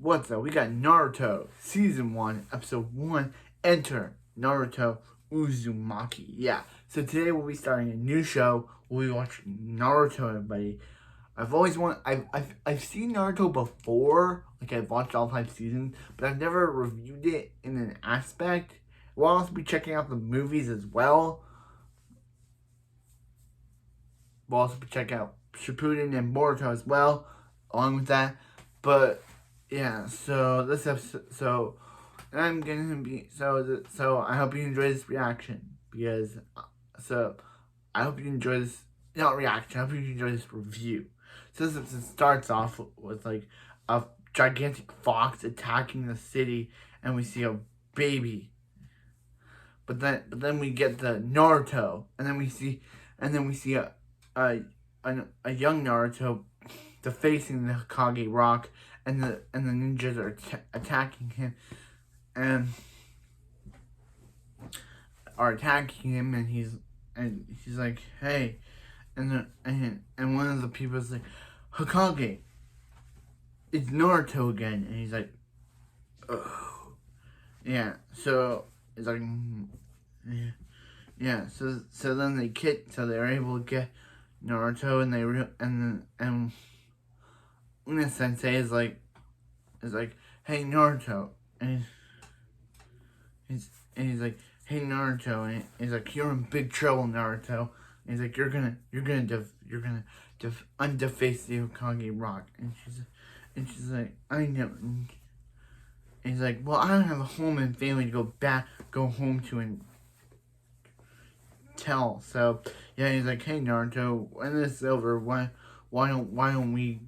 What's up? We got Naruto Season 1, Episode 1, Enter Naruto Uzumaki. Yeah, so today we'll be starting a new show. We'll be watching Naruto, everybody. I've seen Naruto before, like I've watched all 5 seasons, but I've never reviewed it in an aspect. We'll also be checking out the movies as well. We'll also be checking out Shippuden and Boruto as well, along with that. But yeah, so this episode, I'm gonna be so I hope you enjoy this reaction because I hope you enjoy this not reaction. I hope you enjoy this review. So this episode starts off with like a gigantic fox attacking the city, and we see a baby. But then we get the Naruto, and then we see a, a young Naruto defacing the Hokage rock, and the ninjas are attacking him, and he's like, hey, and one of the people is like, Hokage, it's Naruto again, and he's like, oh, yeah, so it's like, yeah, so then they're able to get Naruto, and Una Sensei is like, hey Naruto, and he's like, hey Naruto, and he's like, you're in big trouble, Naruto. And he's like, you're gonna undeface the Hokage rock, and she's like, I know. And he's like, well, I don't have a home and family to go home to and tell. So yeah, he's like, hey Naruto, when this is over, why don't we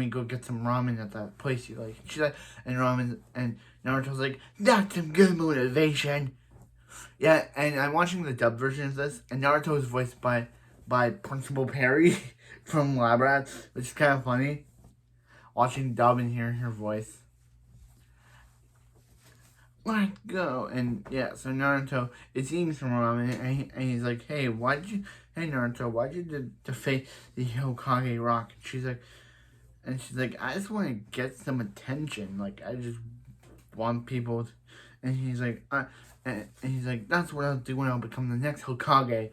go get some ramen at that place you like? She's like, and Naruto's like, that's some good motivation. Yeah, and I'm watching the dub version of this, and Naruto is voiced by Principal Perry from Lab Rats, which is kind of funny. Watching dub and hearing her voice. Let's go. And yeah, so Naruto is eating some ramen, and he's like, hey Naruto, why'd you deface the Hokage rock? And she's like, I just want to get some attention. Like, I just want people to, and he's like, and he's like, that's what I'll do when I'll become the next Hokage.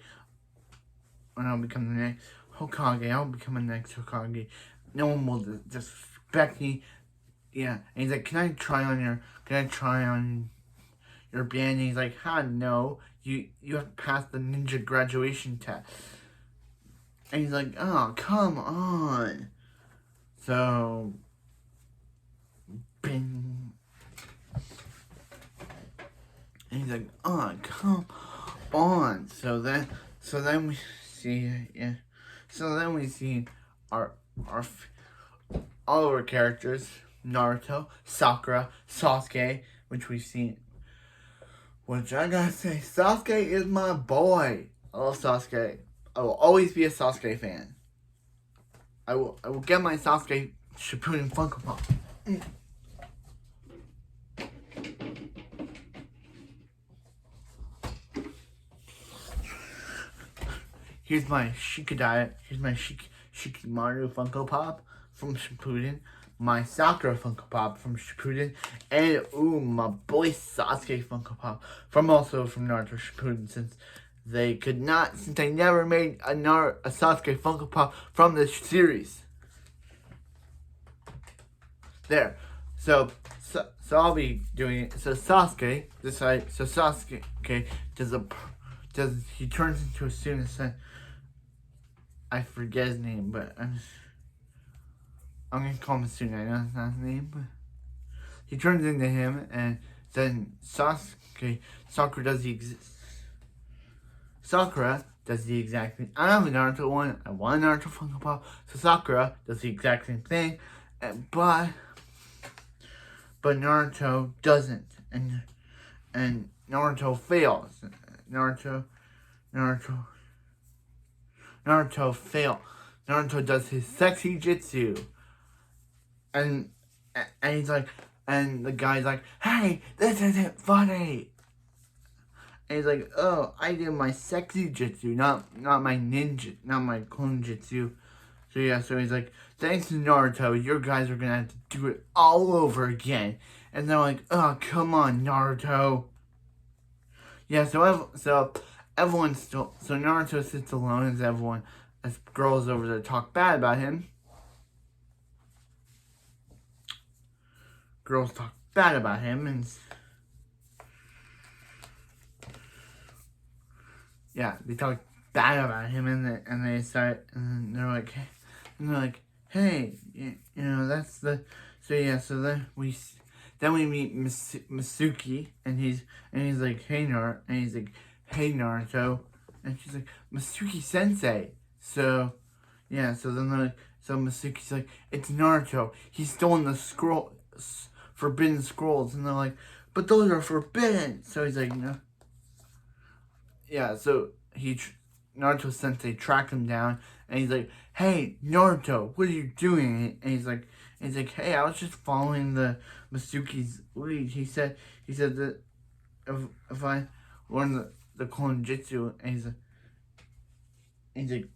When I'll become the next Hokage, I'll become the next Hokage. No one will disrespect me. Yeah, and he's like, can I try on your band? And he's like, no, you have to pass the ninja graduation test. And he's like, oh, come on. So, bing. And he's like, oh, come on. So then we see, yeah. So then we see our all of our characters. Naruto, Sakura, Sasuke, which we've seen. Which I gotta say, Sasuke is my boy. I love Sasuke. I will always be a Sasuke fan. I will get my Sasuke Shippuden Funko Pop. Here's my Shikamaru Funko Pop from Shippuden. My Sakura Funko Pop from Shippuden, and my boy Sasuke Funko Pop from Naruto Shippuden, since they never made a Sasuke Funko Pop from this series. There, so I'll be doing it. So Sasuke he turns into a student. I forget his name, but I'm gonna call him a student. I know that's not his name, but he turns into him, and then Sakura does the exact thing. I have a Naruto one. I want a Naruto Funko Pop. So Sakura does the exact same thing, but Naruto doesn't, and Naruto fails. Naruto fails. Naruto does his sexy jutsu. And he's like, and the guy's like, hey, this isn't funny. And he's like, oh, I did my sexy jutsu, not my ninja, not my clone jutsu. So yeah, so he's like, thanks to Naruto, your guys are gonna have to do it all over again. And they're like, oh, come on, Naruto. Yeah, so everyone's still, so Naruto sits alone as girls over there talk bad about him. Girls talk bad about him, and yeah, they talk bad about him, and they start, and they're like, hey, that's the, so yeah, so then we meet Masuki, and he's like, and he's like, hey Naruto, and she's like, Masuki Sensei, so yeah, so then so Masuki's like, it's Naruto, he's stolen the forbidden scrolls, and they're like, but those are forbidden, so he's like, no. Yeah, so Naruto Sensei tracked him down, and he's like, "Hey, Naruto, what are you doing?" And he's like, "Hey, I was just following the Masuki's lead." He said that if I learn the Konjutsu, and he's like,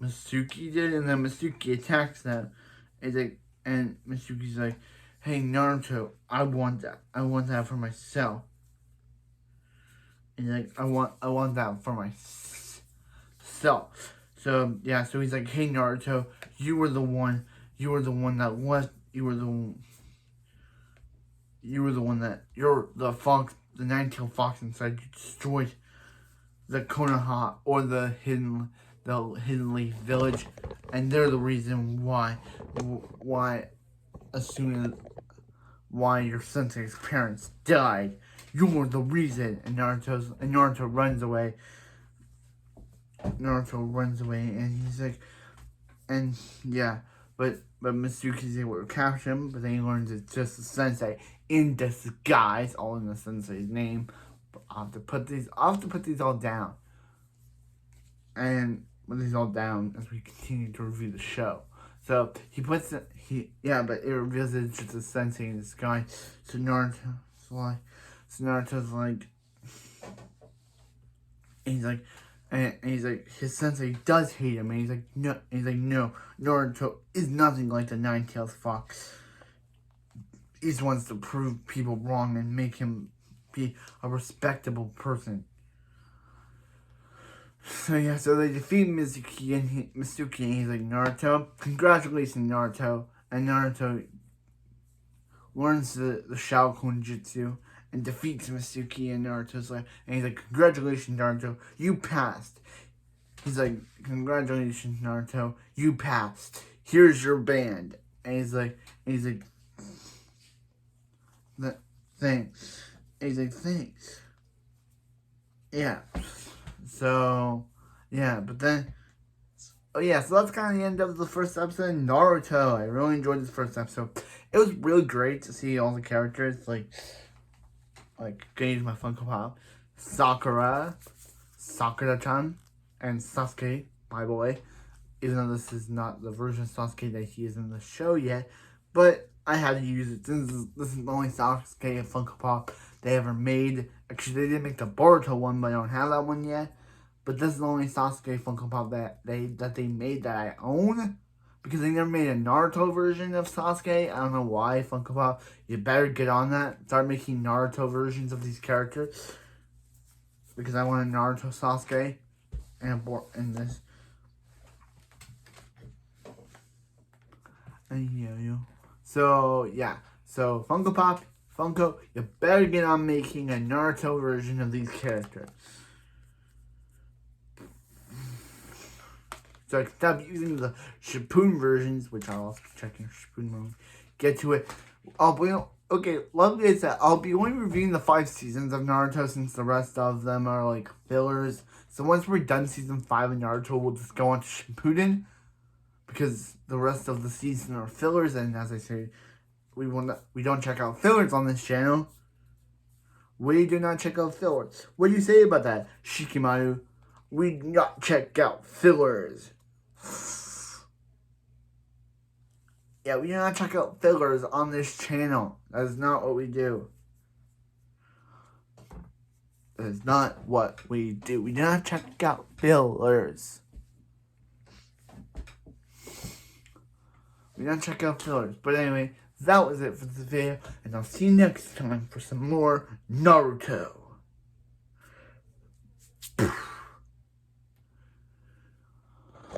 Masuki did, and then Masuki attacks them. And Masuki's like, "Hey, Naruto, I want that. I want that for myself." And he's like, I want that for myself. So yeah, so he's like, hey Naruto, you were the one that left. You're the fox, the nine-tailed fox inside. You destroyed the Konoha, or the Hidden Leaf Village, and they're the reason why as soon as why your sensei's parents died. You're the reason. And Naruto runs away. And he's like, and yeah, but Mitsuki's able to capture him, but then he learns it's just the sensei in disguise, all in the sensei's name. But I'll have to put these all down. And put these all down as we continue to review the show. So but it reveals that it's just a sensei in disguise. So Naruto's like, he's like, his sensei does hate him, and he's like, no, Naruto is nothing like the nine-tailed fox. He just wants to prove people wrong and make him be a respectable person. So yeah, so they defeat Masuki, and he's like, Naruto, congratulations, Naruto. And Naruto learns the Shao Konjutsu and defeats Masuki, and Naruto's like, and he's like, congratulations, Naruto, you passed. He's like, congratulations, Naruto, you passed. Here's your band. And he's like, thanks. And he's like, thanks. Yeah. So, yeah, but then, oh yeah, so that's kind of the end of the first episode of Naruto. I really enjoyed this first episode. It was really great to see all the characters, like getting to my Funko Pop. Sakura-chan, and Sasuke, by the way. Even though this is not the version of Sasuke that he is in the show yet. But I had to use it since this is the only Sasuke Funko Pop they ever made. Actually, they did make the Boruto one, but I don't have that one yet. But this is the only Sasuke Funko Pop that they made that I own. Because they never made a Naruto version of Sasuke. I don't know why, Funko Pop. You better get on that. Start making Naruto versions of these characters. Because I want a Naruto Sasuke. And this. So, yeah. So, Funko Pop, Funko, you better get on making a Naruto version of these characters. So I can stop using the Shippuden versions, which I'll also check in Shippuden mode. Get to it. Luckily it's that I'll be only reviewing the 5 seasons of Naruto since the rest of them are like fillers. So once we're done season 5 of Naruto, we'll just go on to Shippuden. Because the rest of the season are fillers, and as I say, we don't check out fillers on this channel. We do not check out fillers. What do you say about that, Shikimaru? We do not check out fillers. Yeah, we do not check out fillers on this channel. That is not what we do. That is not what we do. We do not check out fillers. We gotta check out fillers. But anyway, that was it for this video, and I'll see you next time for some more Naruto.